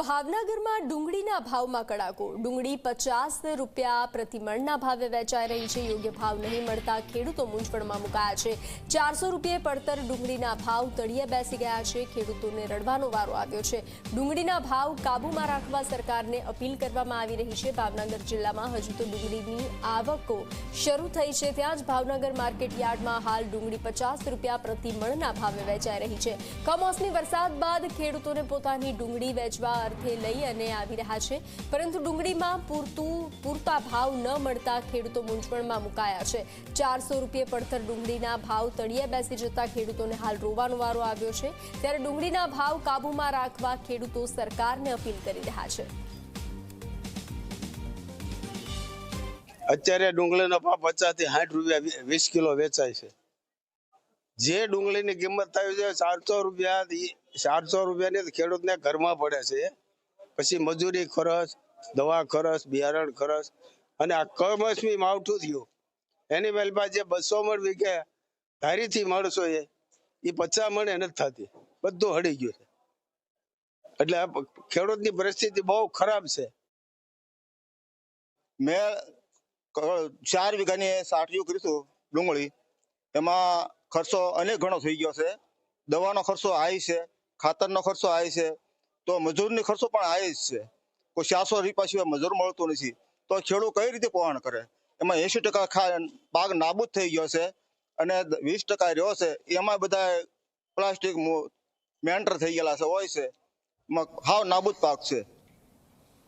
ભાવનગરમાં ડુંગળીના ભાવમાં કડાકો। ડુંગળી 50 રૂપિયા પ્રતિ મણના ભાવે વેચાઈ રહી છે। યોગ્ય ભાવ નહીં મળતા ખેડૂતો મૂંઝવણમાં મુકાયા છે। 400 રૂપિયે પડતર ડુંગળીના ભાવ તળિયે બેસી ગયા છે। ખેડૂતોને રડવાનો વારો આવ્યો છે। ડુંગળીના ભાવ કાબૂમાં રાખવા સરકારને અપીલ કરવામાં આવી રહી છે। ભાવનગર જિલ્લામાં હજુ તો ડુંગળીની આવકો શરૂ થઈ છે, ત્યાં જ ભાવનગર માર્કેટ યાર્ડમાં હાલ ડુંગળી 50 રૂપિયા પ્રતિ મણના ભાવે વેચાઈ રહી છે। કમોસમી વરસાદ બાદ ખેડૂતોને પોતાની ડુંગળી વેચવા અર્થે લઈ અને આવી રહ્યા છે, પરંતુ ડુંગળીમાં પૂરતા ભાવ ન મળતા ખેડૂતો મૂંઝવણમાં મુકાયા છે। 400 રૂપિયે પડતર ડુંગળીના ભાવ તળિયે બેસી જતા ખેડૂતોને હાલ રોવાનો વારો આવ્યો છે। ત્યારે ડુંગળીના ભાવ કાબૂમાં રાખવા ખેડૂતો સરકારને અપીલ કરી રહ્યા છે। અત્યારે ડુંગળીનો ભાવ 50 થી 60 રૂપિયા 20 કિલો વેચાય છે। જે ડુંગળીની કિંમત થાય છે 400 રૂપિયાની ખેડૂતને ઘરમાં પડે છે। પછી મજૂરી ખર્ચ, દવા ખર્ચ, બિયારણ ખર્ચ અને આ કમોસમી માવઠું થયું એની મેલમાં જે 200 મણ વીઘે ધારીથી મળશો એ 50 મણે નથી થતી, બધું હળી ગયું છે। એટલે ખેડૂતની પરિસ્થિતિ બહુ ખરાબ છે। મેં 4 વીઘાની સાઠિયું કરીશું ડુંગળી, એમાં ખર્ચો અનેક ગણો થઈ ગયો છે। દવાનો ખર્ચો હાઈ છે, ખાતરનો ખર્ચો હાઈ છે, તો મજૂરની ખર્ચો પણ હાઈ જ છે। કોઈ 400 રૂપિયા સિવાય મજૂર મળતું નથી, તો ખેડૂત કઈ રીતે પોહણ કરે? એમાં 80% પાક નાબૂદ થઈ ગયો છે અને 20% રહ્યો છે એમાં બધા પ્લાસ્ટિક મેન્ટર થઈ ગયેલા છે હોય છે, હાવ નાબૂદ પાક છે।